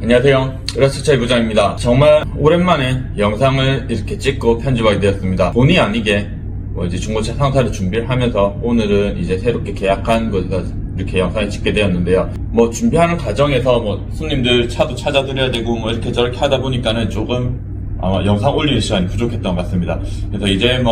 안녕하세요. 러스차이 부장입니다. 정말 오랜만에 영상을 이렇게 찍고 편집하게 되었습니다. 본의 아니게 이제 중고차 상사를 준비를 하면서 오늘은 이제 새롭게 계약한 곳에서 이렇게 영상을 찍게 되었는데요. 준비하는 과정에서 손님들 차도 찾아드려야 되고 이렇게 저렇게 하다 보니까는 조금 아마 영상 올리는 시간이 부족했던 것 같습니다. 그래서 이제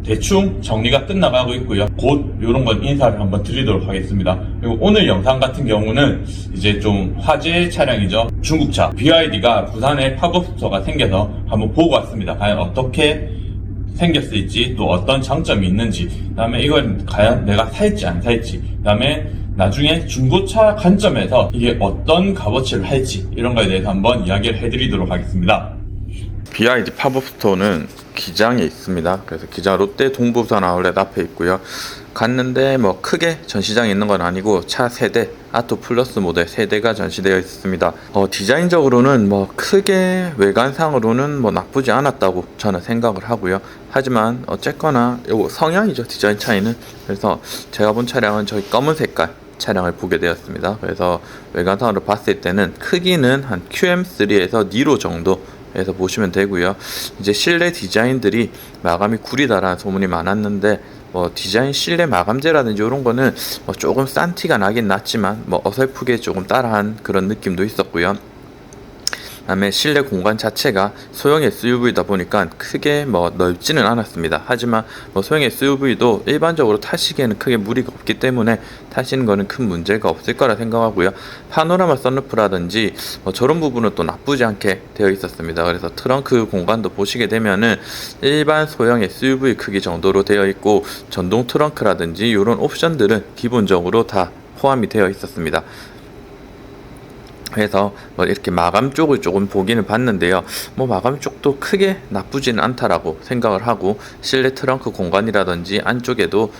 대충 정리가 끝나가고 있고요. 곧 이런 건 인사를 한번 드리도록 하겠습니다. 그리고 오늘 영상 같은 경우는 이제 좀 화제 차량이죠. 중국차 BYD가 부산에 팝업 스토어가 생겨서 한번 보고 왔습니다. 과연 어떻게 생겼을지, 또 어떤 장점이 있는지, 그 다음에 이걸 과연 내가 살지 안 살지, 그 다음에 나중에 중고차 관점에서 이게 어떤 값어치를 할지, 이런 거에 대해서 한번 이야기를 해드리도록 하겠습니다. BYD 팝업 스토어는 기장에 있습니다. 그래서 기장 롯데 동부산 아울렛 앞에 있고요. 갔는데 크게 전시장에 있는 건 아니고 차 세대, 아토 플러스 모델 세대가 전시되어 있습니다. 디자인적으로는 크게 외관상으로는 나쁘지 않았다고 저는 생각을 하고요. 하지만 어쨌거나 요 성향이죠, 디자인 차이는. 그래서 제가 본 차량은 저희 검은 색깔 차량을 보게 되었습니다. 그래서 외관상으로 봤을 때는 크기는 한 QM3에서 니로 정도 에서 보시면 되고요. 이제 실내 디자인들이 마감이 구리다라는 소문이 많았는데 디자인 실내 마감재라든지 이런 거는 조금 싼 티가 나긴 났지만 어설프게 조금 따라한 그런 느낌도 있었고요. 그다음에 실내 공간 자체가 소형 SUV다 보니까 크게 넓지는 않았습니다. 하지만 소형 SUV도 일반적으로 타시기에는 크게 무리가 없기 때문에 타시는 거는 큰 문제가 없을 거라 생각하고요. 파노라마 썬루프라든지 저런 부분은 또 나쁘지 않게 되어 있었습니다. 그래서 트렁크 공간도 보시게 되면은 일반 소형 SUV 크기 정도로 되어 있고, 전동 트렁크라든지 이런 옵션들은 기본적으로 다 포함이 되어 있었습니다. 그래서 이렇게 마감 쪽을 조금 보기는 봤는데요. 마감 쪽도 크게 나쁘지는 않다라고 생각을 하고, 실내 트렁크 공간이라든지 안쪽에도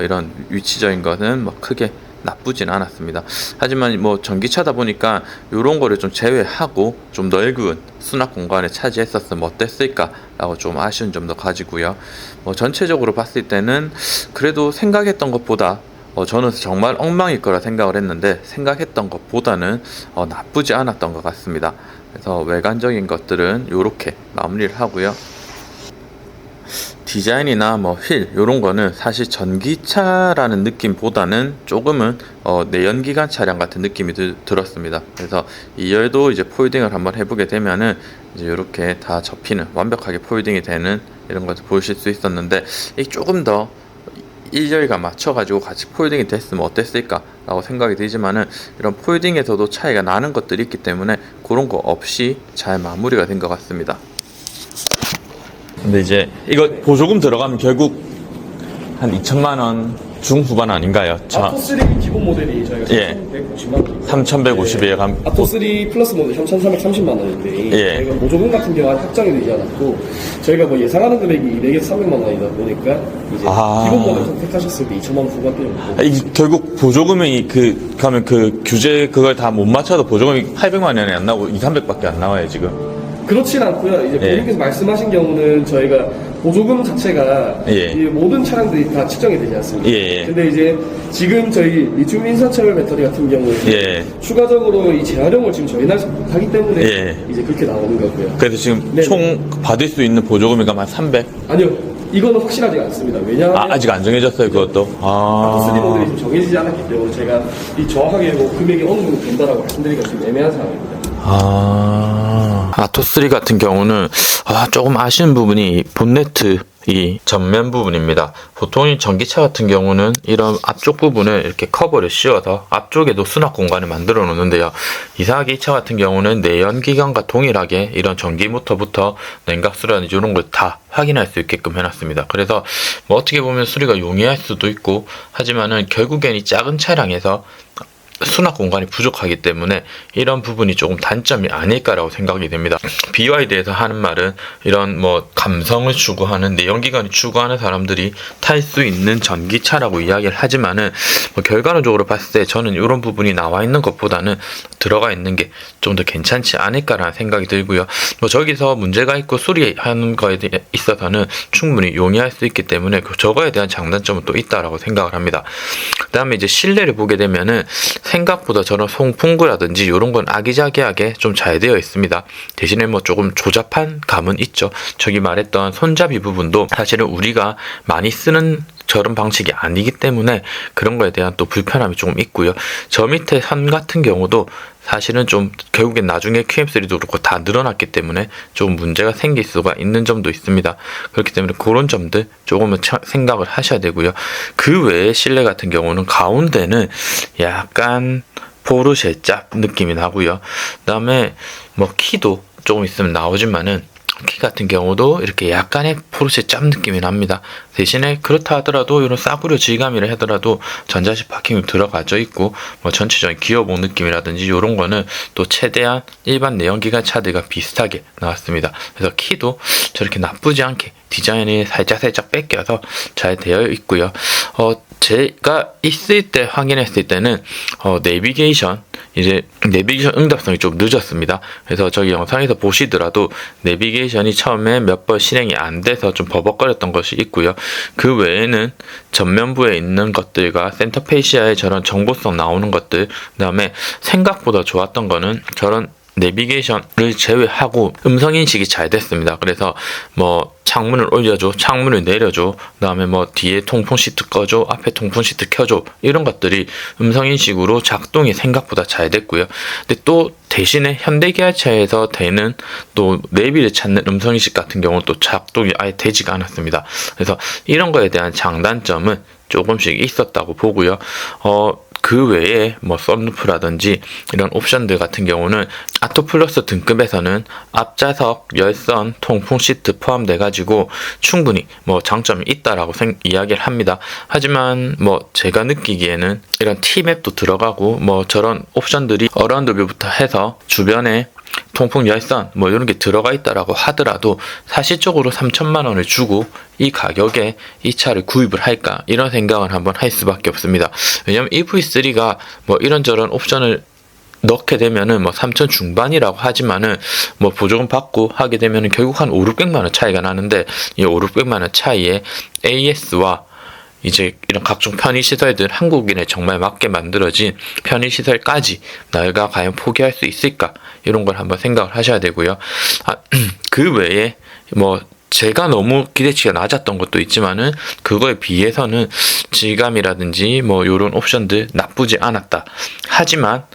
이런 위치적인 것은 크게 나쁘진 않았습니다. 하지만 전기차다 보니까 이런 거를 좀 제외하고 좀 넓은 수납 공간을 차지했었으면 어땠을까 라고 좀 아쉬운 점도 가지고요. 전체적으로 봤을 때는 그래도 생각했던 것보다 저는 정말 엉망일 거라 생각을 했는데, 생각했던 것보다는 나쁘지 않았던 것 같습니다. 그래서 외관적인 것들은 이렇게 마무리를 하고요. 디자인이나 휠 이런 거는 사실 전기차라는 느낌보다는 조금은 내연기관 차량 같은 느낌이 들었습니다. 그래서 2열도 이제 폴딩을 한번 해보게 되면은 이제 이렇게 다 접히는, 완벽하게 폴딩이 되는 이런 것을 보실 수 있었는데, 이 조금 더 1열과 맞춰가지고 같이 폴딩이 됐으면 어땠을까 라고 생각이 들지만은, 이런 폴딩에서도 차이가 나는 것들이 있기 때문에 그런 거 없이 잘 마무리가 된 것 같습니다. 근데 이제 이거 보조금 들어가면 결국 한 2천만원 중후반 아닌가요? 아토3 기본 모델이 저희가 3,150만원 3,150이에요. 아토3 플러스 모델 3,330만원인데 저희가 보조금 같은 경우는 확정이 되지 않았고, 저희가 예상하는 금액이 200에서 300만원이다 보니까 이제 기본 모델 선택하셨을 때 2천만원 후반대였고, 이게 결국 보조금이 가면 규제 그걸 다 못 맞춰도 보조금이 800만원이 안 나오고 200~300밖에 안 나와요 지금. 그렇진 않고요. 이제 본인께서 말씀하신 경우는 저희가 보조금 자체가 이 모든 차량들이 다 측정이 되지 않습니까? 근데 이제 지금 저희 리튬 인산철 배터리 같은 경우에는 추가적으로 이 재활용을 지금 저희 나라에서 못하기 때문에 이제 그렇게 나오는 거고요. 그래서 지금 총 받을 수 있는 보조금이 한 300? 아니요, 이거는 확실하지 않습니다. 왜냐하면 아직 안 정해졌어요 그것도. 아토3 모델이 지금 정해지지 않았기 때문에 제가 이 정확하게 금액이 어느 정도 된다라고 말씀드리기가 좀 애매한 상황입니다. 아토3 같은 경우는 조금 아쉬운 부분이 본네트 이 전면 부분입니다. 보통 이 전기차 같은 경우는 이런 앞쪽 부분을 이렇게 커버를 씌워서 앞쪽에도 수납 공간을 만들어 놓는데요. 이상하게 이 차 같은 경우는 내연기관과 동일하게 이런 전기 모터부터 냉각수라든지 이런 걸 다 확인할 수 있게끔 해놨습니다. 그래서 어떻게 보면 수리가 용이할 수도 있고, 하지만은 결국엔 이 작은 차량에서 수납 공간이 부족하기 때문에 이런 부분이 조금 단점이 아닐까라고 생각이 됩니다. BYD에서 하는 말은 이런 감성을 추구하는, 내연기관을 추구하는 사람들이 탈 수 있는 전기차라고 이야기를 하지만은 결과론적으로 봤을 때 저는 이런 부분이 나와 있는 것보다는 들어가 있는 게 좀 더 괜찮지 않을까라는 생각이 들고요. 저기서 문제가 있고 수리하는 거에 있어서는 충분히 용이할 수 있기 때문에 저거에 대한 장단점은 또 있다라고 생각을 합니다. 그 다음에 이제 실내를 보게 되면은 생각보다 저런 송풍구라든지 이런 건 아기자기하게 좀 잘 되어 있습니다. 대신에 뭐 조금 조잡한 감은 있죠. 저기 말했던 손잡이 부분도 사실은 우리가 많이 쓰는 저런 방식이 아니기 때문에 그런 거에 대한 또 불편함이 조금 있고요. 저 밑에 선 같은 경우도 사실은 좀 결국엔 나중에 QM3도 그렇고 다 늘어났기 때문에 조금 문제가 생길 수가 있는 점도 있습니다. 그렇기 때문에 그런 점들 조금은 생각을 하셔야 되고요. 그 외에 실내 같은 경우는 가운데는 약간 포르쉐 짭 느낌이 나고요. 그 다음에 뭐 키도 조금 있으면 나오지만은 키 같은 경우도 이렇게 약간의 포르쉐 짭 느낌이 납니다. 대신에 그렇다 하더라도 이런 싸구려 질감이라 하더라도 전자식 파킹이 들어가져 있고 뭐 전체적인 기어봉 느낌이라든지 이런 거는 또 최대한 일반 내연기관 차들과 비슷하게 나왔습니다. 그래서 키도 저렇게 나쁘지 않게 디자인이 살짝 뺏겨서 잘 되어 있고요. 제가 있을 때 확인했을 때는 내비게이션 응답성이 좀 늦었습니다. 그래서 저기 영상에서 보시더라도 내비게이션이 처음에 몇 번 실행이 안 돼서 좀 버벅거렸던 것이 있고요. 그 외에는 전면부에 있는 것들과 센터페시아에 저런 정보성 나오는 것들, 그 다음에 생각보다 좋았던 거는 저런 내비게이션을 제외하고 음성인식이 잘 됐습니다. 그래서 뭐 창문을 올려줘, 창문을 내려줘, 그 다음에 뭐 뒤에 통풍 시트 꺼줘, 앞에 통풍 시트 켜줘, 이런 것들이 음성인식으로 작동이 생각보다 잘 됐고요. 근데 또 대신에 현대기아차에서 되는 또 내비를 찾는 음성인식 같은 경우는 또 작동이 아예 되지가 않았습니다. 그래서 이런 거에 대한 장단점은 조금씩 있었다고 보고요. 그 외에 뭐 썬루프라든지 이런 옵션들 같은 경우는 아토플러스 등급에서는 앞좌석, 열선, 통풍 시트 포함돼 가지고 충분히 뭐 장점이 있다라고 이야기를 합니다. 하지만 뭐 제가 느끼기에는 이런 T맵도 들어가고 뭐 저런 옵션들이 어라운드 뷰부터 해서 주변에 통풍 열선 뭐 이런 게 들어가 있다라고 하더라도 사실적으로 3천만 원을 주고 이 가격에 이 차를 구입을 할까 이런 생각을 한번 할 수밖에 없습니다. 왜냐면 EV3가 뭐 이런저런 옵션을 넣게 되면은 뭐 3천 중반이라고 하지만은 뭐 보조금 받고 하게 되면은 결국 한 5,600만 원 차이가 나는데 이 5,600만 원 차이에 AS와 이제 이런 각종 편의시설들, 한국인에 정말 맞게 만들어진 편의시설까지 내가 과연 포기할 수 있을까? 이런 걸 한번 생각을 하셔야 되고요. 그 외에 뭐 제가 너무 기대치가 낮았던 것도 있지만은 그거에 비해서는 질감이라든지 뭐 이런 옵션들 나쁘지 않았다. 하지만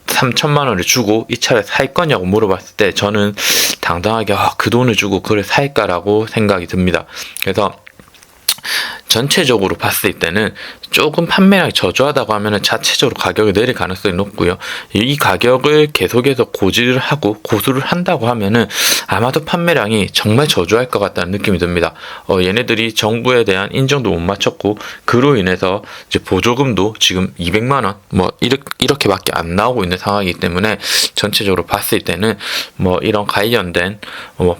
3천만 원을 주고 이 차를 살 거냐고 물어봤을 때 저는 당당하게 그 돈을 주고 그걸 살까라고 생각이 듭니다. 그래서 전체적으로 봤을 때는 조금 판매량이 저조하다고 하면 자체적으로 가격이 내릴 가능성이 높고요. 이 가격을 계속해서 고지를 하고 고수를 한다고 하면은 아마도 판매량이 정말 저조할 것 같다는 느낌이 듭니다. 얘네들이 정부에 대한 인정도 못 맞췄고 그로 인해서 이제 보조금도 지금 200만 원 뭐 이렇게밖에 안 나오고 있는 상황이기 때문에 전체적으로 봤을 때는 뭐 이런 관련된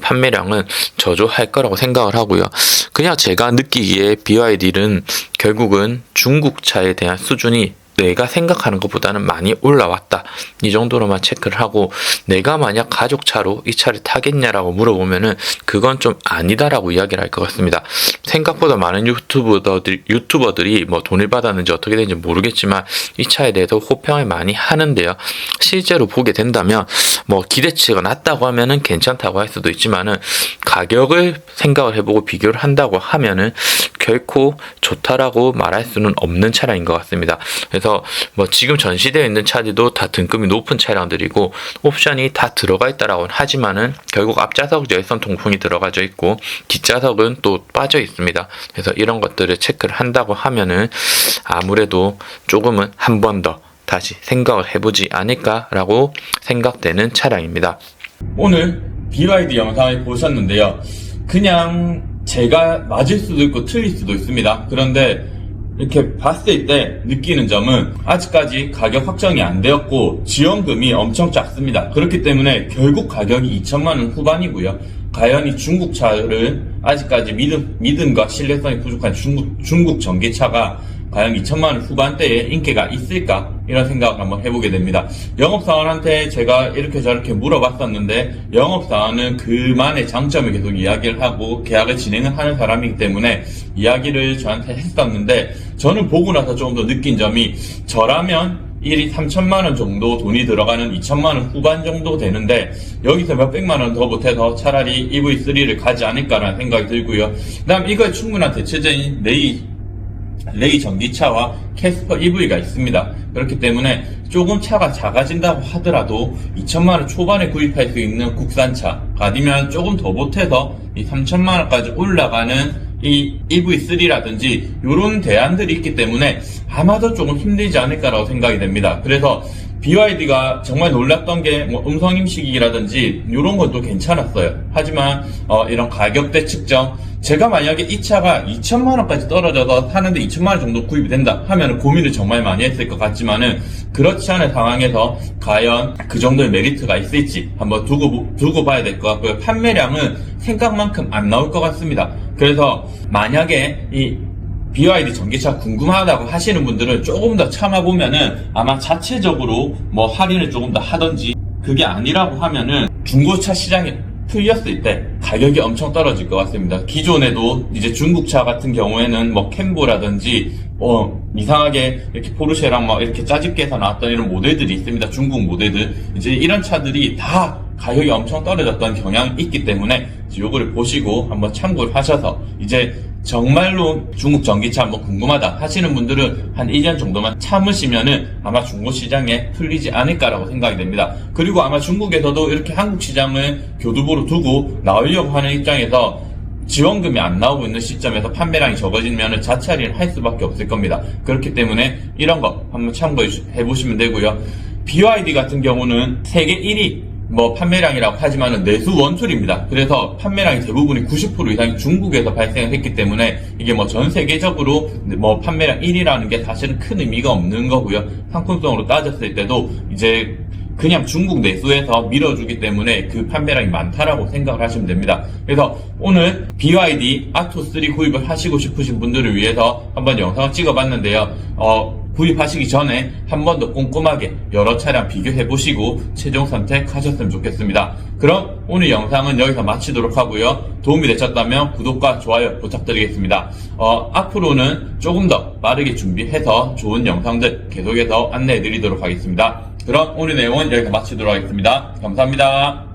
판매량은 저조할 거라고 생각을 하고요. 그냥 제가 느끼기에 BYD는 결국은 중국차에 대한 수준이 내가 생각하는 것보다는 많이 올라왔다. 이 정도로만 체크를 하고 내가 만약 가족차로 이 차를 타겠냐라고 물어보면은 그건 좀 아니다라고 이야기를 할 것 같습니다. 생각보다 많은 유튜버들이 뭐 돈을 받았는지 어떻게 되는지 모르겠지만 이 차에 대해서 호평을 많이 하는데요. 실제로 보게 된다면 뭐 기대치가 낮다고 하면은 괜찮다고 할 수도 있지만은 가격을 생각을 해보고 비교를 한다고 하면은 결코 좋다라고 말할 수는 없는 차량인 것 같습니다. 그래서 뭐 지금 전시되어 있는 차들도 다 등급이 높은 차량들이고 옵션이 다 들어가 있다라고는 하지만은 결국 앞좌석 열선 통풍이 들어가져 있고 뒷좌석은 또 빠져 있습니다. 그래서 이런 것들을 체크를 한다고 하면은 아무래도 조금은 한 번 더 다시 생각을 해보지 않을까라고 생각되는 차량입니다. 오늘 BYD 영상을 보셨는데요. 그냥 제가 맞을 수도 있고 틀릴 수도 있습니다. 그런데 이렇게 봤을 때 느끼는 점은 아직까지 가격 확정이 안 되었고 지원금이 엄청 작습니다. 그렇기 때문에 결국 가격이 2천만 원 후반이고요. 과연 이 중국차를 아직까지 믿음과 신뢰성이 부족한 중국 전기차가 과연 2천만 원 후반대에 인기가 있을까? 이런 생각을 한번 해보게 됩니다. 영업사원한테 제가 이렇게 저렇게 물어봤었는데 영업사원은 그만의 장점을 계속 이야기를 하고 계약을 진행을 하는 사람이기 때문에 이야기를 저한테 했었는데 저는 보고 나서 조금 더 느낀 점이, 저라면 1이 3천만 원 정도 돈이 들어가는 2천만 원 후반 정도 되는데 여기서 몇백만 원 더 보태서 차라리 EV3를 가지 않을까라는 생각이 들고요. 그다음 이거에 충분한 대체제인 레이 전기차와 캐스퍼 EV가 있습니다. 그렇기 때문에 조금 차가 작아진다고 하더라도 2천만 원 초반에 구입할 수 있는 국산차, 아니면 조금 더 보태서 이 3천만 원까지 올라가는 이 EV3라든지 이런 대안들이 있기 때문에 아마도 조금 힘들지 않을까라고 생각이 됩니다. 그래서 BYD가 정말 놀랐던 게 뭐 음성 인식이라든지 이런 것도 괜찮았어요. 하지만 이런 가격대 측정, 제가 만약에 이 차가 2천만 원까지 떨어져서 사는데 2천만 원 정도 구입이 된다 하면 고민을 정말 많이 했을 것 같지만은, 그렇지 않은 상황에서 과연 그 정도의 메리트가 있을지 한번 두고 봐야 될 것 같고요. 판매량은 생각만큼 안 나올 것 같습니다. 그래서 만약에 이 BYD 전기차 궁금하다고 하시는 분들은 조금 더 참아보면은 아마 자체적으로 뭐 할인을 조금 더 하던지, 그게 아니라고 하면은 중고차 시장이 풀렸을 때 가격이 엄청 떨어질 것 같습니다. 기존에도 이제 중국차 같은 경우에는 뭐 캠보라든지 이상하게 이렇게 포르쉐랑 막 이렇게 짜집게 해서 나왔던 이런 모델들이 있습니다. 중국 모델들. 이제 이런 차들이 다 가격이 엄청 떨어졌던 경향이 있기 때문에 요거를 보시고 한번 참고를 하셔서, 이제 정말로 중국 전기차 뭐 궁금하다 하시는 분들은 한 1년 정도만 참으시면은 아마 중고 시장에 풀리지 않을까라고 생각이 됩니다. 그리고 아마 중국에서도 이렇게 한국 시장을 교두보로 두고 나오려고 하는 입장에서 지원금이 안 나오고 있는 시점에서 판매량이 적어지면 자체 할인을 할 수밖에 없을 겁니다. 그렇기 때문에 이런 거 한번 참고해 보시면 되고요. BYD 같은 경우는 세계 1위 판매량이라고 하지만은 내수 원툴입니다. 그래서 판매량이 대부분이 90% 이상이 중국에서 발생을 했기 때문에 이게 전 세계적으로 판매량 1위라는 게 사실은 큰 의미가 없는 거고요. 상품성으로 따졌을 때도 이제 그냥 중국 내수에서 밀어주기 때문에 그 판매량이 많다라고 생각을 하시면 됩니다. 그래서 오늘 BYD 아토3 구입을 하시고 싶으신 분들을 위해서 한번 영상을 찍어봤는데요. 구입하시기 전에 한 번 더 꼼꼼하게 여러 차량 비교해보시고 최종 선택하셨으면 좋겠습니다. 그럼 오늘 영상은 여기서 마치도록 하고요. 도움이 되셨다면 구독과 좋아요 부탁드리겠습니다. 앞으로는 조금 더 빠르게 준비해서 좋은 영상들 계속해서 안내해드리도록 하겠습니다. 그럼 오늘 내용은 여기서 마치도록 하겠습니다. 감사합니다.